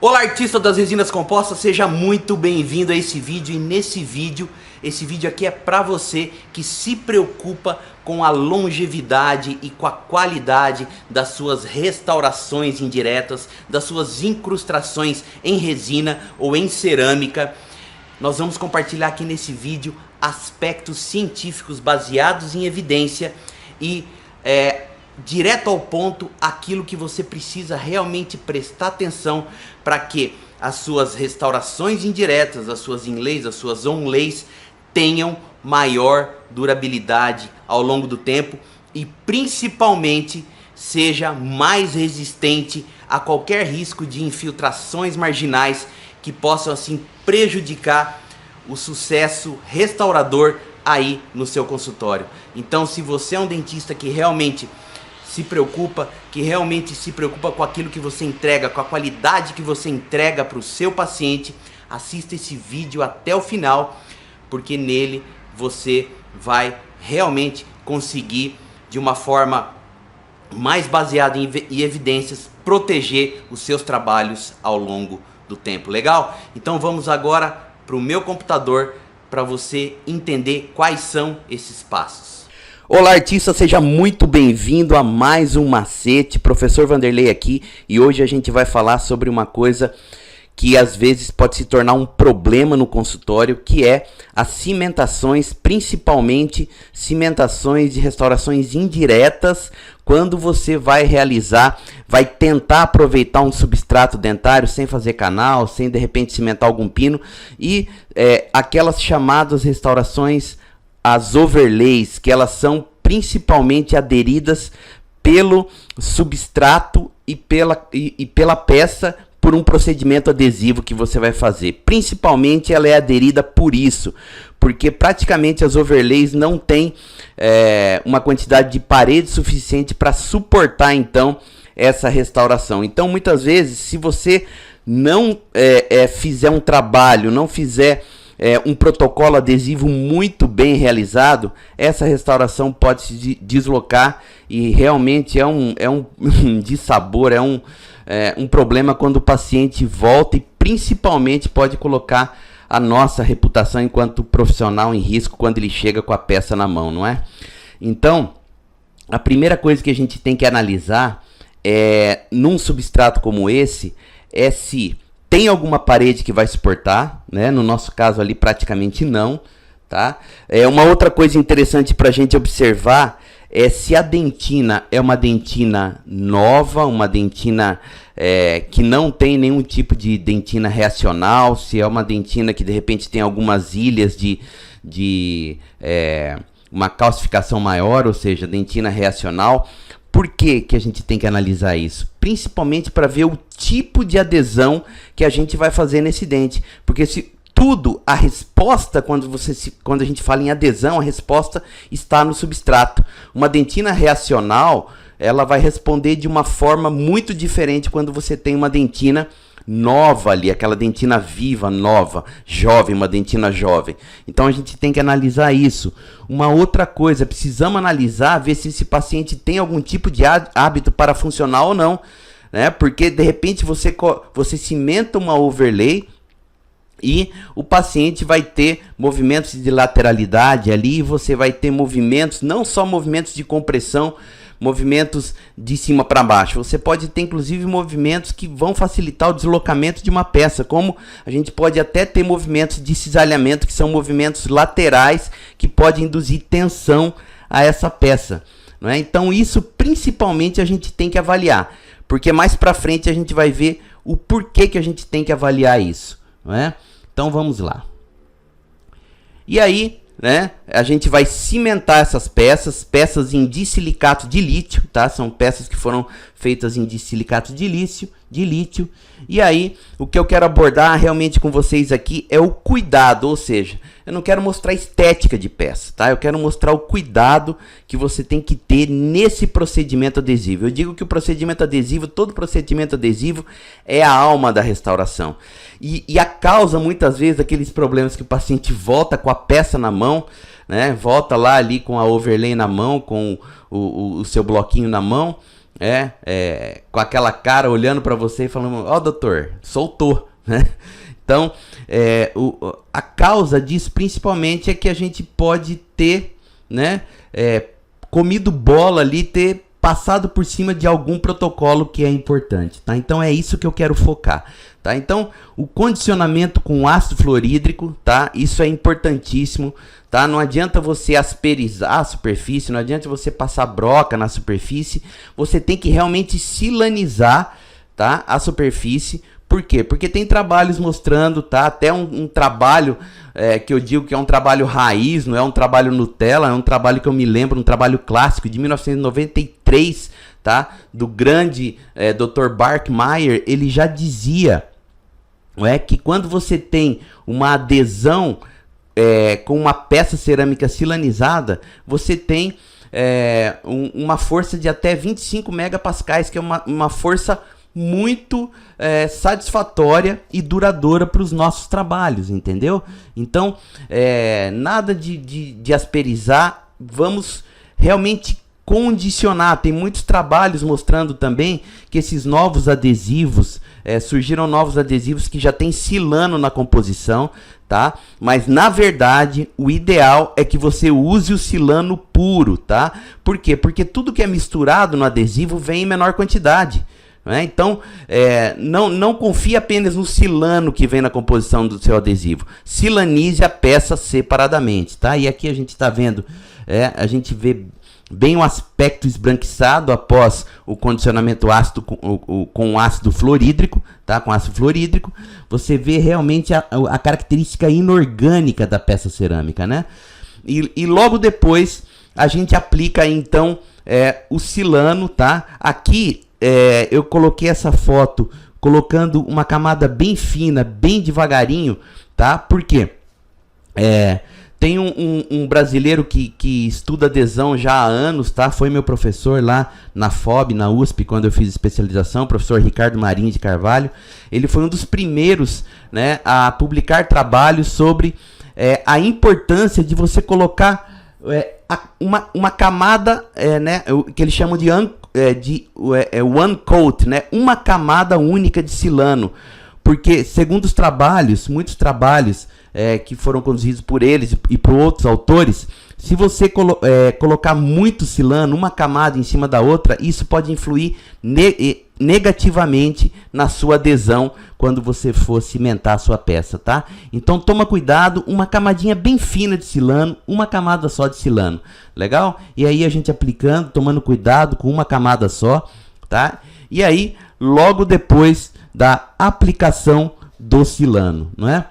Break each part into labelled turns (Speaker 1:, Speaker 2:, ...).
Speaker 1: Olá, artista das resinas compostas, seja muito bem-vindo a esse vídeo. E nesse vídeo, esse vídeo aqui é para você que se preocupa com a longevidade e com a qualidade das suas restaurações indiretas, das suas incrustações em resina ou em cerâmica. Nós vamos compartilhar aqui nesse vídeo aspectos científicos baseados em evidência e direto ao ponto, aquilo que você precisa realmente prestar atenção para que as suas restaurações indiretas, as suas inlays, as suas onlays tenham maior durabilidade ao longo do tempo e principalmente seja mais resistente a qualquer risco de infiltrações marginais que possam assim prejudicar o sucesso restaurador aí no seu consultório. Então, se você é um dentista que realmente se preocupa com aquilo que você entrega, com a qualidade que você entrega para o seu paciente, assista esse vídeo até o final, porque nele você vai realmente conseguir, de uma forma mais baseada em evidências, proteger os seus trabalhos ao longo do tempo. Legal? Então vamos agora para o meu computador para você entender quais são esses passos. Olá, artista, seja muito bem-vindo a mais um Macete. Professor Vanderlei aqui, e hoje a gente vai falar sobre uma coisa que às vezes pode se tornar um problema no consultório, que é as cimentações, principalmente cimentações de restaurações indiretas, quando você vai tentar aproveitar um substrato dentário sem fazer canal, sem de repente cimentar algum pino, e aquelas chamadas restaurações, as overlays, que elas são principalmente aderidas pelo substrato e pela peça por um procedimento adesivo que você vai fazer. Principalmente ela é aderida por isso, porque praticamente as overlays não têm uma quantidade de parede suficiente para suportar então essa restauração. Então muitas vezes, se você não fizer um trabalho, não fizer um protocolo adesivo muito bem realizado, essa restauração pode se deslocar e realmente é um dissabor, é um problema quando o paciente volta e principalmente pode colocar a nossa reputação enquanto profissional em risco quando ele chega com a peça na mão, não é? Então, a primeira coisa que a gente tem que analisar num substrato como esse é se tem alguma parede que vai suportar, né? No nosso caso ali praticamente não, tá? Uma outra coisa interessante para a gente observar é se a dentina é uma dentina nova, uma dentina que não tem nenhum tipo de dentina reacional, se é uma dentina que de repente tem algumas ilhas de uma calcificação maior, ou seja, dentina reacional. Por que que a gente tem que analisar isso? Principalmente para ver o tipo de adesão que a gente vai fazer nesse dente. Porque a resposta, quando a gente fala em adesão, a resposta está no substrato. Uma dentina reacional, ela vai responder de uma forma muito diferente quando você tem uma dentina nova ali, aquela dentina viva, nova, jovem, uma dentina jovem. Então a gente tem que analisar isso. Uma outra coisa, precisamos analisar, ver se esse paciente tem algum tipo de hábito parafuncional ou não, né? Porque de repente você cimenta uma overlay e o paciente vai ter movimentos de lateralidade ali, e você vai ter movimentos, não só movimentos de compressão, movimentos de cima para baixo. Você pode ter inclusive movimentos que vão facilitar o deslocamento de uma peça, como a gente pode até ter movimentos de cisalhamento, que são movimentos laterais que podem induzir tensão a essa peça, não é? Então isso principalmente a gente tem que avaliar, porque mais para frente a gente vai ver o porquê que a gente tem que avaliar isso, não é? Então vamos lá. E aí, né, a gente vai cimentar essas peças em disilicato de lítio, tá? São peças que foram feitas em disilicato de lítio. E aí, o que eu quero abordar realmente com vocês aqui é o cuidado, ou seja, eu não quero mostrar estética de peça, tá? Eu quero mostrar o cuidado que você tem que ter nesse procedimento adesivo. Eu digo que o procedimento adesivo, todo procedimento adesivo é a alma da restauração. E a causa, muitas vezes, daqueles problemas que o paciente volta com a peça na mão, né? Volta lá ali com a overlay na mão, com o seu bloquinho na mão, com aquela cara olhando para você e falando, ó, doutor, soltou, né? Então, a causa disso principalmente é que a gente pode ter, né, comido bola ali, ter passado por cima de algum protocolo que é importante, tá? Então é isso que eu quero focar, tá? Então, o condicionamento com ácido fluorídrico, tá? Isso é importantíssimo, tá? Não adianta você asperizar a superfície, não adianta você passar broca na superfície, você tem que realmente silanizar, tá? A superfície. Por quê? Porque tem trabalhos mostrando, tá? Até um trabalho que eu digo que é um trabalho raiz, não é um trabalho Nutella, é um trabalho que eu me lembro, um trabalho clássico de 1993, tá? Do grande Dr. Barkmeyer, ele já dizia, que quando você tem uma adesão com uma peça cerâmica silanizada, você tem uma força de até 25 megapascais, que é uma força muito satisfatória e duradoura para os nossos trabalhos, entendeu? Então, nada de asperizar, vamos realmente condicionar. Tem muitos trabalhos mostrando também que esses novos adesivos, surgiram novos adesivos que já tem silano na composição, tá? Mas na verdade o ideal é que você use o silano puro, tá? Por quê? Porque tudo que é misturado no adesivo vem em menor quantidade. Então, não confie apenas no silano que vem na composição do seu adesivo. Silanize a peça separadamente, tá? E aqui a gente está vendo, a gente vê bem o aspecto esbranquiçado após o condicionamento ácido com ácido fluorídrico, tá? Com ácido fluorídrico, você vê realmente a característica inorgânica da peça cerâmica, né? E logo depois a gente aplica então o silano, tá? Aqui eu coloquei essa foto colocando uma camada bem fina, bem devagarinho, tá? Por quê? Tem um brasileiro que estuda adesão já há anos, tá? Foi meu professor lá na FOB, na USP, quando eu fiz especialização, o professor Ricardo Marinho de Carvalho. Ele foi um dos primeiros, né, a publicar trabalhos sobre a importância de você colocar uma camada, né, que eles chamam de one coat, né? Uma camada única de silano, porque segundo os trabalhos, muitos trabalhos que foram conduzidos por eles e por outros autores, se você colocar muito silano, uma camada em cima da outra, isso pode influir negativamente na sua adesão quando você for cimentar a sua peça, tá? Então toma cuidado, uma camadinha bem fina de silano, uma camada só de silano, legal? E aí a gente aplicando, tomando cuidado com uma camada só, tá? E aí logo depois da aplicação do silano, não é?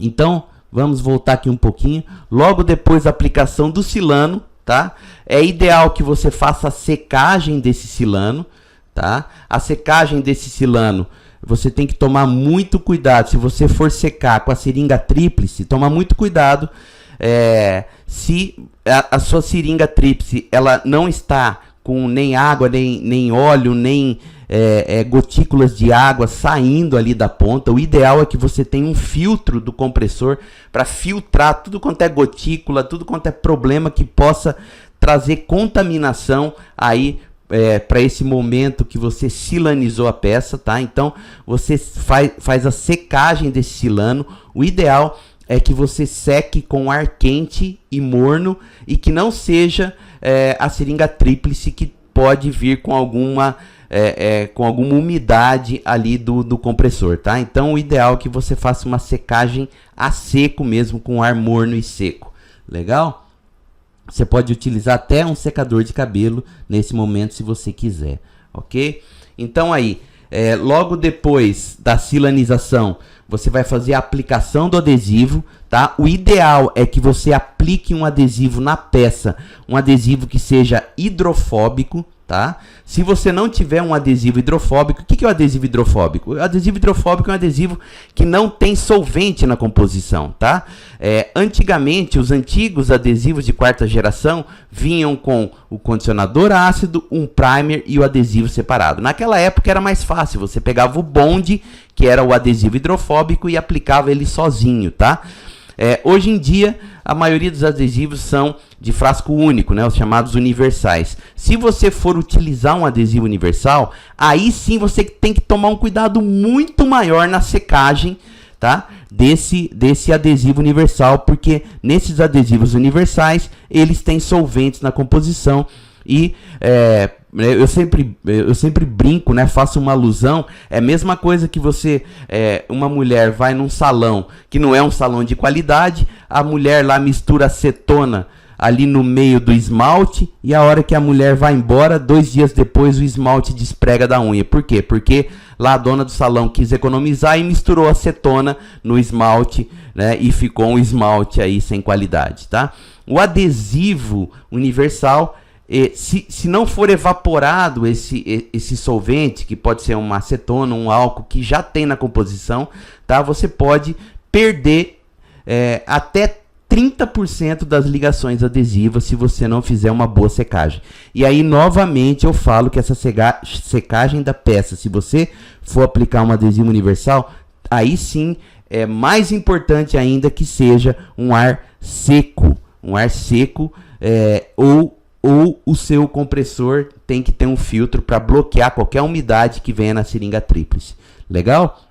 Speaker 1: Então vamos voltar aqui um pouquinho. Logo depois da aplicação do silano, tá? É ideal que você faça a secagem desse silano, tá? A secagem desse silano, você tem que tomar muito cuidado. Se você for secar com a seringa tríplice, toma muito cuidado. Se a sua seringa tríplice ela não está com nem água, nem óleo, nem gotículas de água saindo ali da ponta, o ideal é que você tenha um filtro do compressor para filtrar tudo quanto é gotícula, tudo quanto é problema que possa trazer contaminação aí para esse momento que você silanizou a peça, tá? Então você faz a secagem desse silano. O ideal é que você seque com ar quente e morno e que não seja a seringa tríplice, que pode vir com alguma umidade ali do compressor, tá? Então o ideal é que você faça uma secagem a seco mesmo, com ar morno e seco, legal? Você pode utilizar até um secador de cabelo nesse momento, se você quiser, ok? Então aí, logo depois da silanização, você vai fazer a aplicação do adesivo, tá? O ideal é que você aplique um adesivo na peça, um adesivo que seja hidrofóbico, tá? Se você não tiver um adesivo hidrofóbico, o que é o adesivo hidrofóbico? O adesivo hidrofóbico é um adesivo que não tem solvente na composição, tá? Antigamente, os antigos adesivos de quarta geração vinham com o condicionador ácido, um primer e o adesivo separado. Naquela época era mais fácil, você pegava o Bond, que era o adesivo hidrofóbico, e aplicava ele sozinho, tá? Hoje em dia, a maioria dos adesivos são de frasco único, né, os chamados universais. Se você for utilizar um adesivo universal, aí sim você tem que tomar um cuidado muito maior na secagem, tá, desse adesivo universal, porque nesses adesivos universais, eles têm solventes na composição e eu sempre brinco, né? Faço uma alusão. É a mesma coisa que uma mulher vai num salão que não é um salão de qualidade, a mulher lá mistura acetona ali no meio do esmalte e a hora que a mulher vai embora, 2 dias depois o esmalte desprega da unha. Por quê? Porque lá a dona do salão quis economizar e misturou acetona no esmalte, né? E ficou um esmalte aí sem qualidade, tá? O adesivo universal, se não for evaporado esse solvente, que pode ser uma acetona, um álcool que já tem na composição, tá? Você pode perder até 30% das ligações adesivas se você não fizer uma boa secagem. E aí, novamente, eu falo que essa secagem da peça, se você for aplicar um adesivo universal, aí sim é mais importante ainda que seja um ar seco. Um ar seco ou o seu compressor tem que ter um filtro para bloquear qualquer umidade que venha na seringa tríplice. Legal?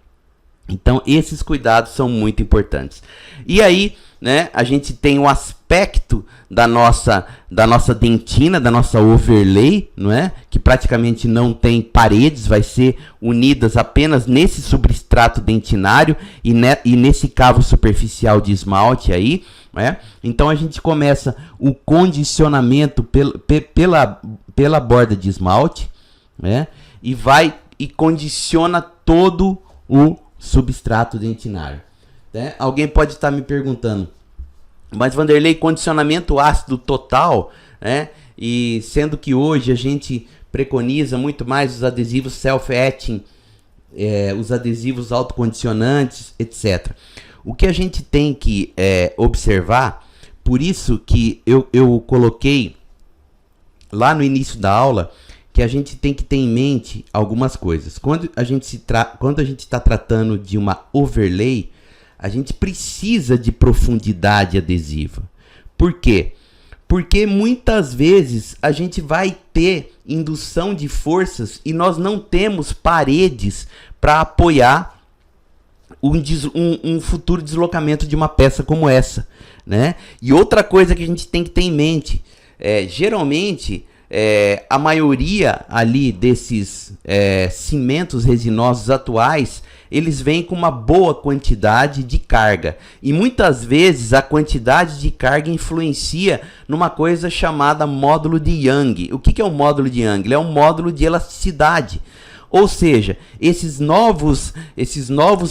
Speaker 1: Então, esses cuidados são muito importantes. E aí, né, a gente tem o aspecto da nossa dentina, da nossa overlay, não é? Que praticamente não tem paredes, vai ser unidas apenas nesse substrato dentinário e nesse cavo superficial de esmalte aí. Então a gente começa o condicionamento pela borda de esmalte, né? E condiciona todo o substrato dentinário, né? Alguém pode estar me perguntando, mas Vanderlei, condicionamento ácido total, né? E sendo que hoje a gente preconiza muito mais os adesivos self-etching, os adesivos autocondicionantes, etc. O que a gente tem que observar, por isso que eu coloquei lá no início da aula, que a gente tem que ter em mente algumas coisas. Quando a gente está tratando de uma overlay, a gente precisa de profundidade adesiva. Por quê? Porque muitas vezes a gente vai ter indução de forças e nós não temos paredes para apoiar um futuro deslocamento de uma peça como essa, né? E outra coisa que a gente tem que ter em mente, geralmente a maioria ali desses cimentos resinosos atuais, eles vêm com uma boa quantidade de carga. E muitas vezes a quantidade de carga influencia numa coisa chamada módulo de Young. O que é o módulo de Young? Ele é um módulo de elasticidade. Ou seja, esses novos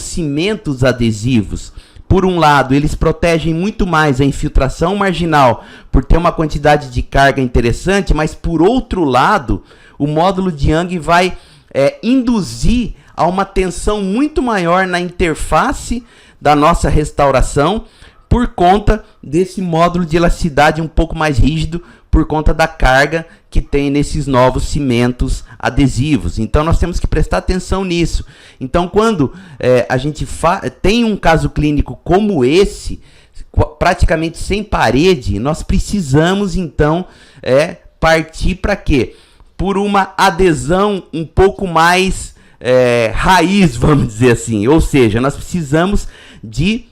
Speaker 1: cimentos adesivos, por um lado, eles protegem muito mais a infiltração marginal por ter uma quantidade de carga interessante, mas por outro lado, o módulo de Young vai induzir a uma tensão muito maior na interface da nossa restauração por conta desse módulo de elasticidade um pouco mais rígido, por conta da carga que tem nesses novos cimentos adesivos. Então nós temos que prestar atenção nisso. Então quando a gente tem um caso clínico como esse, praticamente sem parede, nós precisamos então partir para quê? Por uma adesão um pouco mais raiz, vamos dizer assim. Ou seja, nós precisamos de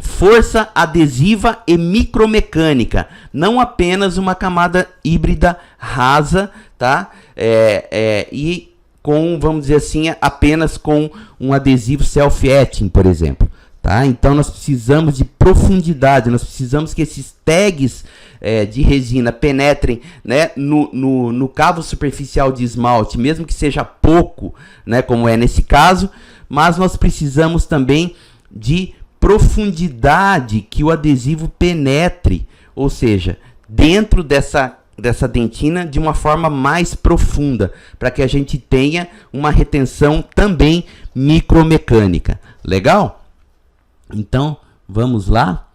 Speaker 1: força adesiva e micromecânica, não apenas uma camada híbrida rasa, tá? E com, vamos dizer assim, apenas com um adesivo self-etching, por exemplo, tá? Então nós precisamos de profundidade, nós precisamos que esses tags de resina penetrem, né, no cavo superficial de esmalte, mesmo que seja pouco, né, como é nesse caso, mas nós precisamos também de profundidade que o adesivo penetre, ou seja, dentro dessa dentina de uma forma mais profunda, para que a gente tenha uma retenção também micromecânica. Legal? Então, vamos lá?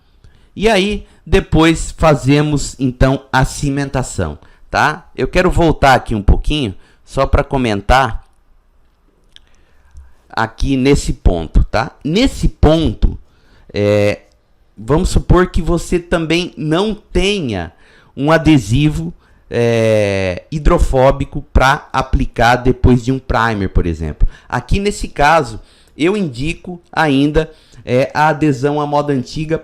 Speaker 1: E aí, depois fazemos então a cimentação, tá? Eu quero voltar aqui um pouquinho, só para comentar aqui nesse ponto, tá? Nesse ponto, vamos supor que você também não tenha um adesivo hidrofóbico para aplicar depois de um primer, por exemplo. Aqui nesse caso, eu indico ainda a adesão à moda antiga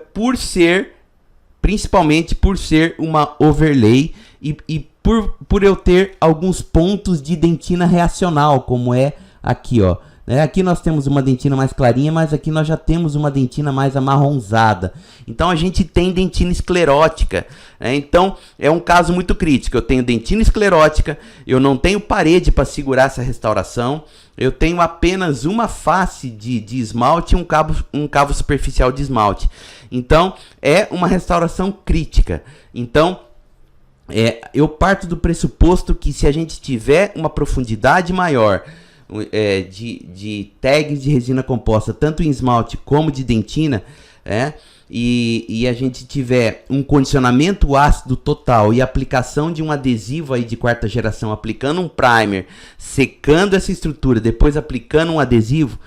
Speaker 1: principalmente por ser uma overlay e por eu ter alguns pontos de dentina reacional, como é aqui, ó. Aqui nós temos uma dentina mais clarinha, mas aqui nós já temos uma dentina mais amarronzada. Então a gente tem dentina esclerótica. Então é um caso muito crítico. Eu tenho dentina esclerótica, eu não tenho parede para segurar essa restauração, eu tenho apenas uma face de esmalte e um cabo superficial de esmalte. Então é uma restauração crítica. Então eu parto do pressuposto que se a gente tiver uma profundidade maior de tags de resina composta, tanto em esmalte como de dentina, e a gente tiver um condicionamento ácido total e aplicação de um adesivo aí de quarta geração, aplicando um primer, secando essa estrutura, depois aplicando um adesivo,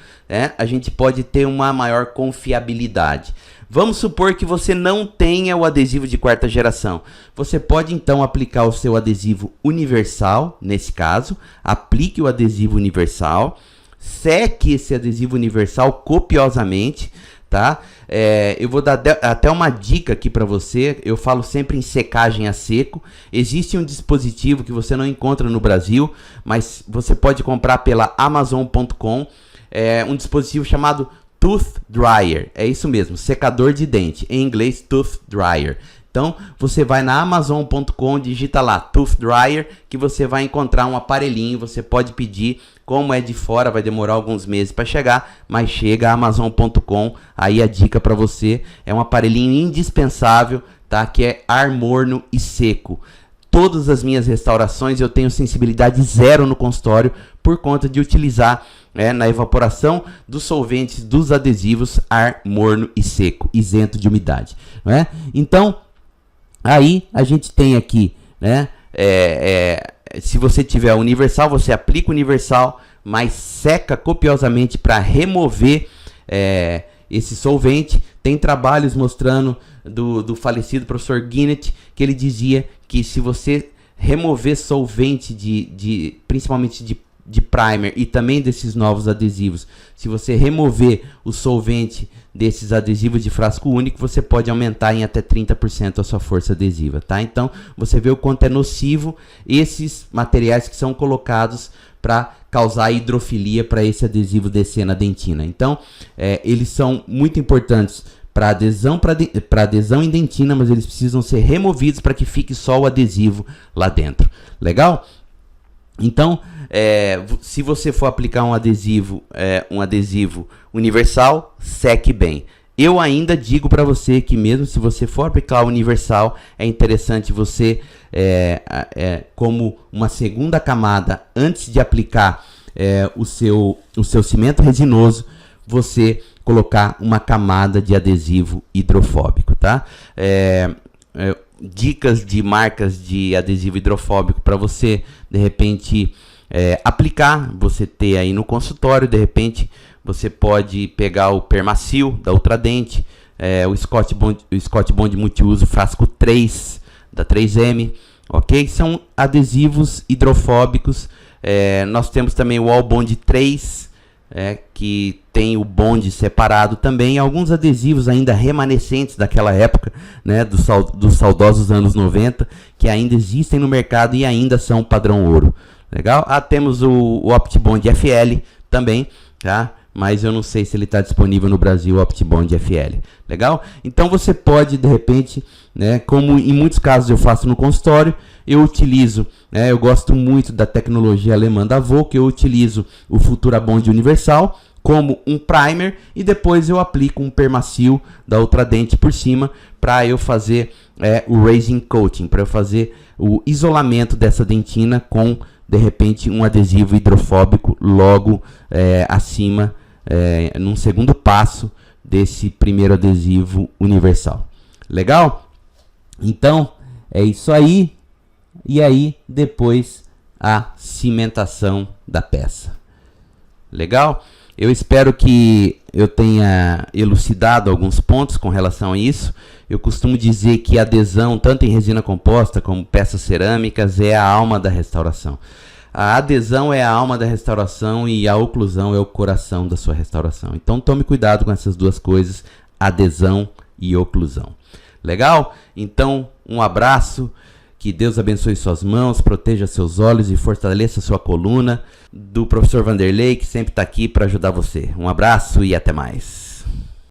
Speaker 1: a gente pode ter uma maior confiabilidade. Vamos supor que você não tenha o adesivo de quarta geração. Você pode então aplicar o seu adesivo universal, nesse caso, aplique o adesivo universal, seque esse adesivo universal copiosamente, tá? Eu vou dar até uma dica aqui para você. Eu falo sempre em secagem a seco. Existe um dispositivo que você não encontra no Brasil, mas você pode comprar pela Amazon.com, um dispositivo chamado Tooth Dryer. É isso mesmo, secador de dente, em inglês Tooth Dryer. Então você vai na Amazon.com, digita lá Tooth Dryer, que você vai encontrar um aparelhinho. Você pode pedir, como é de fora vai demorar alguns meses para chegar, mas chega. Amazon.com, aí a dica para você, é um aparelhinho indispensável, tá? Que é ar morno e seco. Todas as minhas restaurações eu tenho sensibilidade zero no consultório por conta de utilizar na evaporação dos solventes dos adesivos ar morno e seco, isento de umidade, Então aí a gente tem aqui, se você tiver universal, você aplica universal, mas seca copiosamente para remover esse solvente. Tem trabalhos mostrando do falecido professor Guinnett, que ele dizia que se você remover solvente principalmente de primer e também desses novos adesivos, se você remover o solvente desses adesivos de frasco único, você pode aumentar em até 30% a sua força adesiva, tá? Então você vê o quanto é nocivo esses materiais que são colocados para causar hidrofilia para esse adesivo descer na dentina. Então eles são muito importantes para adesão em dentina, mas eles precisam ser removidos para que fique só o adesivo lá dentro. Legal? Então, se você for aplicar um adesivo universal, seque bem. Eu ainda digo para você que mesmo se você for aplicar o universal, é interessante você, como uma segunda camada, antes de aplicar o seu cimento resinoso, você colocar uma camada de adesivo hidrofóbico, tá? Dicas de marcas de adesivo hidrofóbico para você, de repente, aplicar, você ter aí no consultório. De repente você pode pegar o Permacil da Ultradente, o Scott Bond multiuso frasco 3 da 3M, ok? São adesivos hidrofóbicos. Nós temos também o All Bond 3, que tem o bonde separado também. Alguns adesivos ainda remanescentes daquela época, dos saudosos anos 90, que ainda existem no mercado e ainda são padrão ouro. Legal? Temos o OptiBond FL também, tá? Mas eu não sei se ele está disponível no Brasil, o OptiBond FL. Legal? Então você pode, de repente, como em muitos casos eu faço no consultório, eu utilizo, eu gosto muito da tecnologia alemã da Volk, eu utilizo o Futurabond Universal como um primer e depois eu aplico um Permacil da Ultradente por cima para eu fazer o raising coating, para eu fazer o isolamento dessa dentina com, de repente, um adesivo hidrofóbico logo acima, num segundo passo desse primeiro adesivo universal. Legal? Então, é isso aí. E aí, depois, a cimentação da peça. Legal? Eu espero que eu tenha elucidado alguns pontos com relação a isso. Eu costumo dizer que a adesão, tanto em resina composta como peças cerâmicas, é a alma da restauração. A adesão é a alma da restauração e a oclusão é o coração da sua restauração. Então tome cuidado com essas duas coisas, adesão e oclusão. Legal? Então, um abraço. Que Deus abençoe suas mãos, proteja seus olhos e fortaleça sua coluna. Do professor Vanderlei, que sempre está aqui para ajudar você. Um abraço e até mais.